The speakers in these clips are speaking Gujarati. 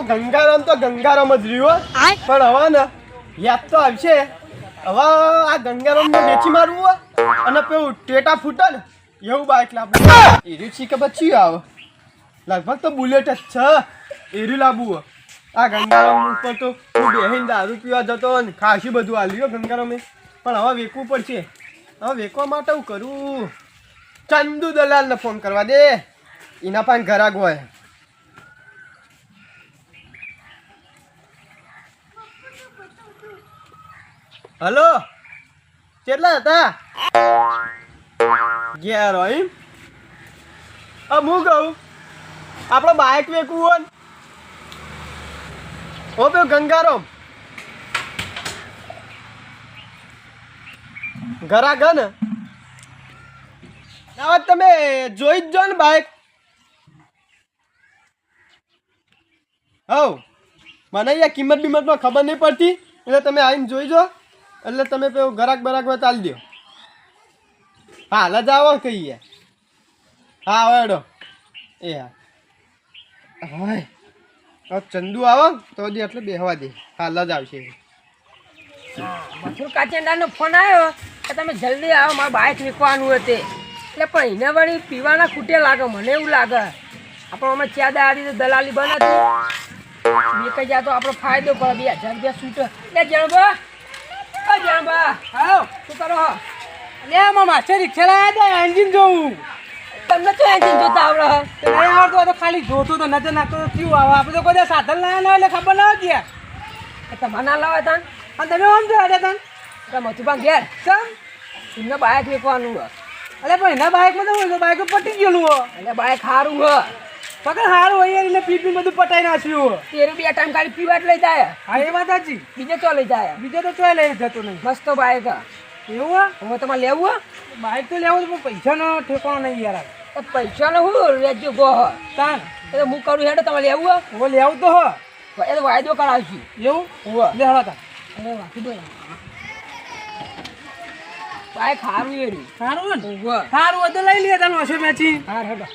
ગંગારામ જ રહ્યો પણ હવે ને યાદ તો આવશે. હવે આ ગંગારામ ને વેચી મારવું અને પેલું ટેટા ફૂટે ને એવું બાઈક લાવવું. એરી ચી કે પછી આવે લગભગ તો બુલેટ જ છે. એરી લાવવું આ ગંગારામ ઉપર તો હું બેહીને દારૂ પીવા જતો ને ખાસી બધું આલ્યું ગંગારામે. પણ હવે વેચવું પડશે. હવે વેચવા માટે હું કરું? ચંદુ દલાલને ફોન કરવા દે, એના પાસે ઘરાક હોય. હલો, કેટલા હતા? 11 એમ? હું કહું આપણે બાઇક વેચવું હોય ને ઓ પે ગંગારામ ઘરા ઘર ને તમે જોઈ જ જો ને બાઇક. હવ મને અહીંયા કિંમત બિંમતમાં ખબર નહીં પડતી એટલે તમે આવીને જોઈ જો એટલે તમે પેલું ગરાક બરાક ચાલી દો. હા હાલ જ આવો કહીએ. હા વેડો એ હા હવે ચંદુ આવો તો દે એટલે બેહવા દે. હાલ જ આવશે. મથુર કાચેન્ડાનો ફોન આવ્યો કે તમે જલ્દી આવો, મારે બાઇક વેચવાનું હતું. એટલે પણ એને વળી પીવાના ખૂટે લાગે, મને એવું લાગે. આપણે અમે ચાદા આદી દલાલી બનાતી કઈ જાય તો આપણો ફાયદો પડે. 2000 રૂપિયા છૂટે. એટલે જણબા આવો શું કરો? લે માસ્ટર રિક્ષા લાવ્યા હતા, એન્જિન જોવું. તમને તો એન્જિન જોતા આવડે? નહીં આવડતું તો ખાલી જોતો તો નજર નાખતો તો કેવું આવે. આપણે તો કોઈ સાધન લાવ્યા ના એટલે ખબર ના હતી યાર. તમારે ના લાવે તાન અને તમે આમ જો હતા તાન મથુભા ઘેર ચમ એમને બાઇક વેચવાનું હોય. અરે પણ એના બાઇકમાં તો બાઇક પટી ગયેલું હોય. એટલે બાઇક સારું હોય, પકડ સારું હોય યાર. એટલે પી બધું પટાઈ નાખ્યું હોય. તેરું 2 ટાઈમ ખાલી પીવા જ લઈ જાય. હા એ વાત સાચી. બીજે તો લઈ જાય. બીજો તો ચોય લઈ જતો નહીં. મસ્ત બાઇક એવું હોય. હવે તમારે લેવું હોય? બાઇક તો લેવું પણ પૈસાનો ઠેકાણો નહીં યાર. પૈસાનો હું રેજો ગો તાન એ તો હું કરું હેડો. તમારે લેવું હોય? હવે લેવું તો હો. એ તો વાયદો કરાવશું. એવું હોવે લે હળા તાન. અરે વાકી દો બાઈક સારું એરી સારું હોય ને? હોવે સારું હોય તો લઈ લઈએ તાન હશે મેચી. હા હેડો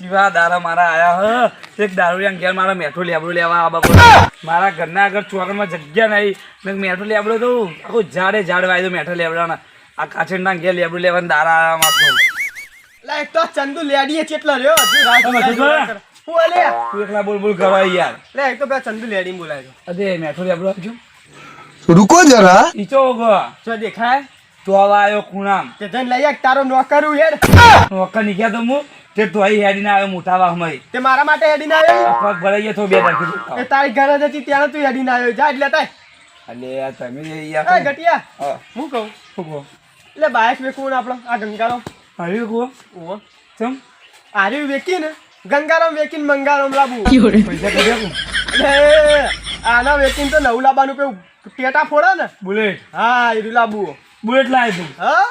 જીવા દારા મારા આયા હ એક દારૂડિયા ઘેર મારા મેઠો લેબડો લેવા આ બાબા. મારા ઘરના આગળ ચોકરમાં જગ્યા નહીં મેં મેઠો લેબડો તો આખું ઝાડે ઝાડ વાયદો મેઠો લેબડાના. આ કાચંડા ઘેર લેબડો લેવાના દારા આયા માથો. લા એક તો ચંદુ લેડીએ ચેટલા રહ્યો હજી હું અલે તું એકલા બોલ બોલ કરવા યાર. લે એક તો પેલા ચંદુ લેડી બોલાય અરે મેઠો લેબડો આપજો. रुको जरा ઈચો ગો જો દેખાય તો આવા આવ્યો ખૂણામ તે જન લઈ આવ તારો નોકરું હેડ. નોકર નીકળ્યા તો હું તે તો અહીં હેડીને આવ્યો મોટા વાહમાં. તે મારા માટે હેડીને આવ્યો. પગ ભરાઈ ગયો તો બે રાખી એ તારી ઘરે જ હતી ત્યાં તું હેડીને આવ્યો. જા એટલે તાય અલે તમે એ યાર ગટિયા હા હું કહું શું કહો એટલે બાઇક વેચવું આપણો આ ગંગારામ. આવ્યું કહો ઓહો ચમ આર્યું વેચીને ગંગારામ વેચીને મંગારામ લાવવું. પૈસા કરી આપું. એટલે આના વેચીને તો નવું લાવવાનું પેલું ટેટા ફોડે ને. બુલેટ હા એ લાવવું. બુલેટ લાવી તું હા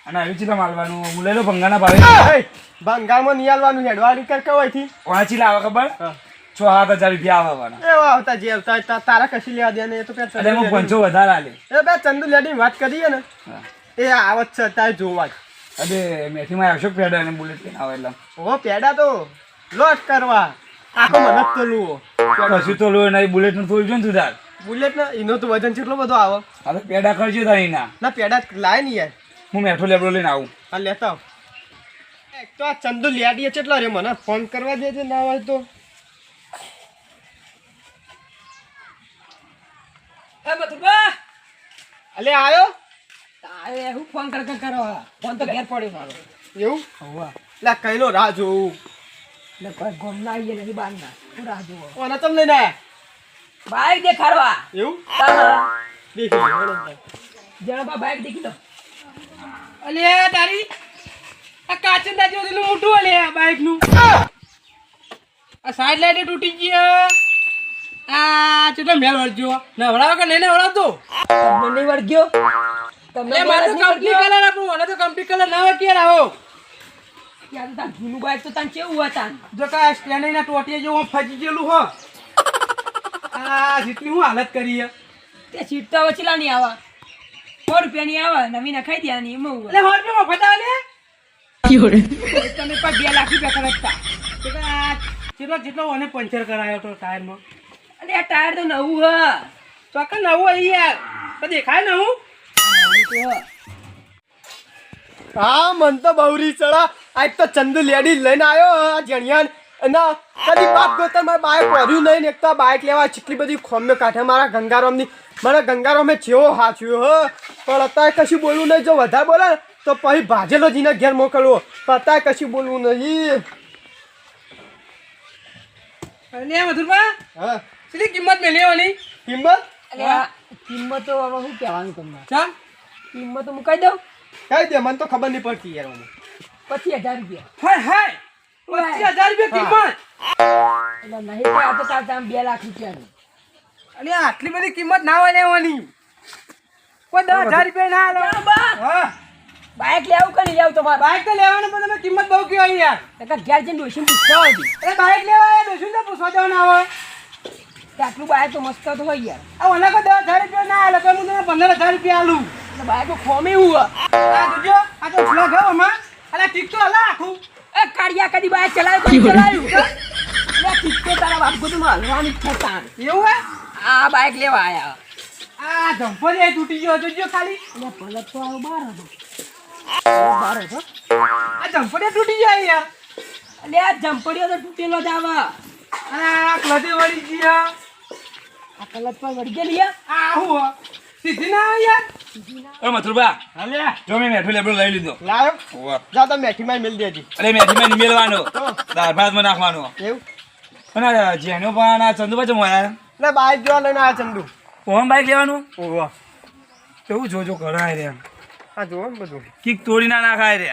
અને આવી ચીલા માલવાનું હું લઈ લો ભંગાના ભાવે. એ બંગાળમાં નિયાલવાનું હેડવાડી કર કવાયથી વાંચી લાવે ખબર હા 6,000 રૂપિયા આવવાના. એવા આવતા જે આવતા તારા કશી લેવા દે ને એ તો પેલા એટલે હું 500 વધારે આલે. એ બે ચંદુ લેડી વાત કરીએ ને હા. એ આવત છે તારે જોવા જ. અરે મેથીમાં આવશો પેડા અને બુલેટ લઈને આવે એટલે ઓ પેડા તો લોટ કરવા આખો મનત તો લુઓ કશું તો લો નહીં બુલેટ નું થોડું જો ને તું તાર. બુલેટ ને એનો તો વજન કેટલો બધો આવે. હવે પેડા કરજો તારી ના ના પેડા લાય ને યાર. હું મેઠો લેબડો લઈને આવું. આ લેતા આવ. એક તો આ ચંદુ લેડીએ કેટલા રે મને ફોન કરવા દે છે ના હોય તો. એ મથુભા અલે આયો તારે હું ફોન કરો ફોન તો ઘેર પડ્યો મારો. એવું હોવે લા કઈનો રાહ જોઉં. એટલે કોઈ ગમના આવીએ નહીં બહારના હું રાહ જોવો. ઓના તમ લઈને આયા બાઈક દેખાડવા એવું તારા દેખી લો. જણબા બાઈક દેખી લો. અલે તારી આ કાચંદા જેવું મોટું અલે આ બાઇકનું. આ સાઈડ લાઈટ તૂટી ગઈ. આ ચેટલો મેલ વળજો નવડાવ કે નહીં નવડાવતો. તમને નહીં વળગ્યો તમને લે મારે તો કંપની કલર આપું મને તો કંપની કલર ના હોય ક્યારે આવો. યાર તાર જૂનું બાઈક તો તાન કેવું હોય તાન. જો કા સ્ટેન્ડ ના ટોટિયા જેવું ફજી ગયેલું હો. આ જેટલી હું હાલત કરી હે. તે સીટ તો વચલા નહીં આવા 100 રૂપિયાની આવે નવી નખાઈ દેવાની એમાં એટલે 100 રૂપિયા મફત આવે લે. તમે પણ 2 લાખ રૂપિયા ખર્ચતા જેટલો મને પંચર કરાયો તો ટાયરમાં અરે આ ટાયર તો નવું હ ચોક્કસ નવું અહીં યાર તો દેખાય નવું હા મન તો બહુરી ચડા આજ તો ચંદુ લેડી લઈને આવ્યો આ જણિયાન અને કદી બાપ ગોતર મારે બાઇક પડ્યું નહીં ને એક તો બાઇક લેવા કેટલી બધી ખોમ્યો કાઢે મારા ગંગારામની મને ગંગારામે જેવો હાચ્યો હ પણ અત્યારે કશું બોલવું નહીં જો વધારે બોલે ને તો પછી ભાજેલો જીને ઘેર મોકલવો પણ અત્યારે કશું બોલવું નહીં અરે મધુરભા હા કેટલી કિંમત મેળવવાની કિંમત અરે આ કિંમત તો હવે શું કહેવાનું તમને ચાલ કિંમત તો મુકાઈ દઉં કહી દે મને તો ખબર નહીં પડતી યાર મને 25,000 રૂપિયા હાય હાય 25,000 રૂપિયા કિંમત એટલે નહીં તો આ તો તાર દામ 2 લાખ રૂપિયાનું અને આટલી બધી કિંમત ના હોય લેવાની કોઈ 10,000 રૂપિયા ના ચાલો આલો બા હા બાઇક લેવું કે નહીં લેવું તમારે બાઇક તો લેવાનું પણ તમે કિંમત બહુ કહેવા યાર નકર ઘેર જઈને ડોશીને પૂછતા હોય હતી અરે બાઇક લેવા આવ્યા ડોશું તો પૂછવા જવાના આવે કે આટલું બાઇક તો મસ્ત તો હોય યાર આ મને કોઈ 10,000 રૂપિયા ના આલે તો હું તમને 15,000 રૂપિયા આલું એટલે બાઇક ખોમી હું આ જોજો આ તો ફ્લેગ હે આમાં અરે ટીક તો હલા આખું એ કાળિયા કદી બાઇક ચલાવ્યું કોઈ ચલાવ્યું એટલે ઠીક તો તારા બાપ ગોતું હલવાની જ થતા એવું હે આ બાઇક લેવા આયા આ ધંફો જે તૂટી ગયો જોજો ખાલી એટલે પલટ તો આવ્યો બહાર હતો બહાર હતો આ ધંફો જે તૂટી જાય યાર એટલે આ જંપડીઓ તો તૂટેલો જ આવે અને આ ક્લચે વળી ગયા આ કલર પર વળી ગયેલી યાર આ હું સીધી ના આવે યાર અરે મથુરભા હાલે જો મેં મેઠું લેબડો લઈ લીધો લાયો ઓવા. જા તો મેઠીમાં મેલ દેજી અરે મેઠીમાં નહીં મેળવાનો દાળ ભાતમાં નાખવાનો એવું અને આ જેનો પણ આ ચંદુભા ચમ આયા એટલે બાઇક જોવા લઈને આવ્યા ચંદુ ઓમ બાઈક લેવાનું ઓહો એવું જોજો કરાય રે આ જુઓ ને બધું કીક તોડી ના નાખાય રે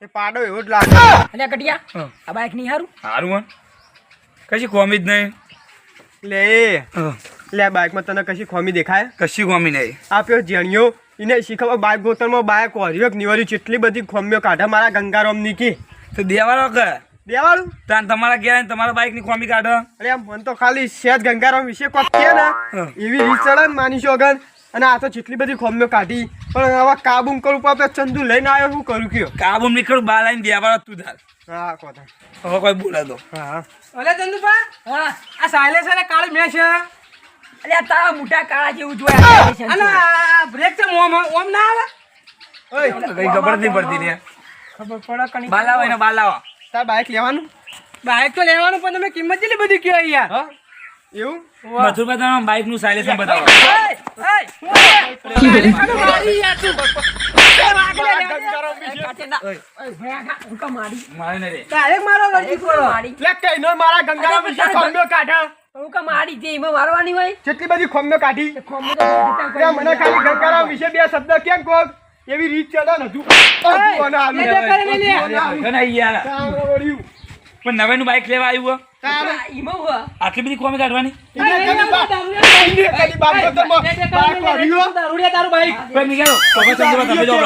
એ પાડો એવો જ લાગે એટલે કટિયા હા. આ બાઇક નહીં હારું સારું હન કશી કોમી જ નહીં લે લે બાઇકમાં તને કશી ખોમી દેખાય કશી કોમી નહીં આપ્યો જેણિયો એને શીખવા બાઇક ગોતરમાં બાઇક વર્યો નિવર્યું કેટલી બધી ખોમીઓ કાઢે મારા ગંગારામની કે તો દેવાનો કે દેવાળું તાન તમારા ગયા તમારા બાઈકની કોમી કાઢો અરે આમ મને તો ખાલી સેજ ગંગારામ વિશે કોક કે ને એવી રીત ચડે ને માનીશો અગન અને આ તો જેટલી બધી ખોમીઓ કાઢી પણ હવે કાબુ કરું પાપે ચંદુ લઈને આવ્યો શું કરું કયો કાબુ નીકળ બાર આવીને દેવાનો તું ધાર હા કોતા હવે કોઈ બોલા દો હા અલે ચંદુભા હા આ સાયલેન્સર કાળી મેં છે એટલે આ તારા મોટા કાળા જેવું જોયા અને આ બ્રેક છે ઓમ ના આવે ઓય કઈ ખબર નહીં પડતી રે ખબર પડે કણી બાલાવો એને બાલાવો તાર બાઇક લેવાનું બાઇક તો લેવાનું પણ તમે કિંમત કેટલી બધી કહો યાર હા એવું મથુરભા તમે બાઈક નું સાયલેન્સર બતાવો મારે ને રે ડાયરેક્ટ મારો લડકી પડો લે કઈનો મારા ગંગારામ વિશે ખોમીઓ કાઢે મારી જે એમાં મારવાની હોય જેટલી બધી ખોમીઓ કાઢી ખોમી તો ભૂટા કરી અરે મને ખાલી ગંગારામ વિશે બે શબ્દ કેમ કહો એવી રીત ચડે ને તું કને યાર પણ નવે નું બાઈક લેવા આવ્યું એમાં હોય આટલી બધી કોમી કાઢવાની દારૂડિયા તારું બાઈક ભાઈ નીકળો તમે ચંદ્રભા તમે જો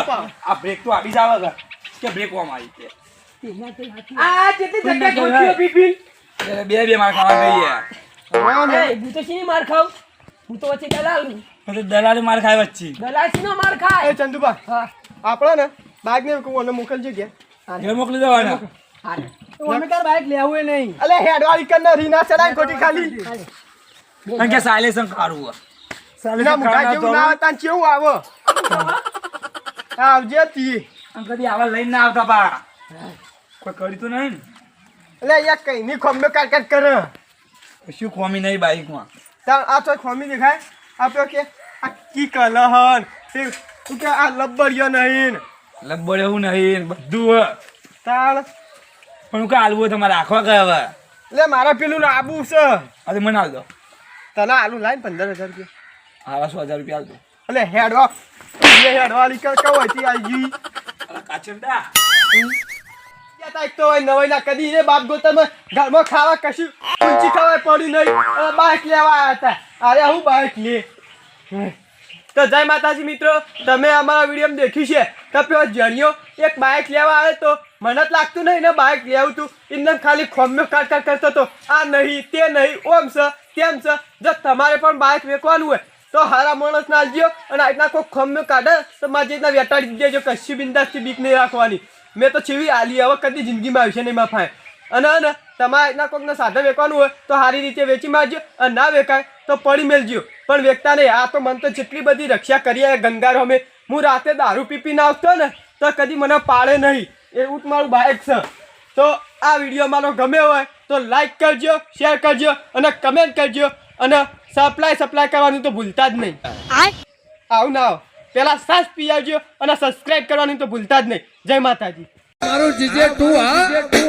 આ બ્રેક તો આવી જ આવે કે બ્રેક કોમ આવી છે આ જેટલી જગ્યા ગોઠવ્યો બિપિન બે બે માર ખાવા ગઈ યાર હું તો શીની માર ખાવ હું તો વચ્ચે દલાલ છું. પછી દલાલી માર ખાય વચ્ચે દલાલ શીનો માર ખાય ચંદુભા હા આપણે ને બાઇક ને કોને મોકલજો કે ઘેર મોકલી દેવાના હાલે તો અમે તાર બાઈક લેવું નહીં અલે હેડવાળી કર રીના ચડાઈ ખોટી ખાલી હાલે કારણ કે સાયલેન્સર કાઢવું ના મોટા જેવું ના આવતા ને કેવું આવો આવજે તી કદી આવા લઈને ના આવતા પા કોઈ કરી તો નહીં એટલે અહીંયા કઈ ની ખોમ્યો કાટ કરે ને શું ખોમી નહીં બાઈકમાં આ તો ખોમી દેખાય આપ્યો કે આ કી કલહન તું કે આ લબ્બડિયો નહીં લગભગ એવું નહીં બધું તાળ પણ હું કે આલવું તમારે રાખવા ગયા હવે એટલે મારા પેલું આબુ છે અરે મને હાલ દો તને આલુ લાઈન 15,000 રૂપિયા આવા 100,000 રૂપિયા હાલ દો એટલે હેડવા હેડવાળી કહો હતી આવી કાચરડા એક તો નવાઈ ના કદી ને બાપ ગોતરમાં ઘરમાં ખાવા કશું ઊંચી ખાવા પડ્યું નહીં બાઇક લેવા આવ્યા હતા અરે હું બાઇક લે તો જય માતાજી મિત્રો તમે અમારા વિડીયો દેખ્યું છે તો પેલો જણિયો એક બાઇક લેવા આવે તો મને જ લાગતું નહીં ને બાઇક લેવું તું એકદમ ખાલી ખોમ્યો કાટ કરતો હતો આ નહીં તે નહીં ઓમ છે તેમ છે જો તમારે પણ બાઇક વેચવાનું હોય તો હારા માણસ ના આવજો અને આજના કોઈ ખોમ્યો કાઢે તો મારી રીતના વેટાડી દેજો કશી બિંદાસથી બીક નહીં રાખવાની મેં તો છીવી આલી હવે કદી જિંદગીમાં આવશે નહીં માફાય અને તમારે એટલા કોઈકને સાધન વેચવાનું હોય તો સારી રીતે વેચી મારજો અને ના વેચાય તો પડી મેલજો પણ વેચતા નહીં. આ તો મને તો જેટલી બધી રક્ષા કરી ગંગારો અમે હું રાતે દારૂ પીપીને આવતો ને તો કદી મને પાડે નહીં. એવું જ મારું બાઇક છે. તો આ વિડીયો મારો ગમે હોય તો લાઈક કરજો, શેર કરજો અને કમેન્ટ કરજો અને સપ્લાય કરવાનું તો ભૂલતા જ નહીં. આવું ના પેલા સાસ પી આવજો અને સબસ્ક્રાઇબ કરવાનું તો ભૂલતા જ નહીં. જય માતાજી. મારું જીજે તું હા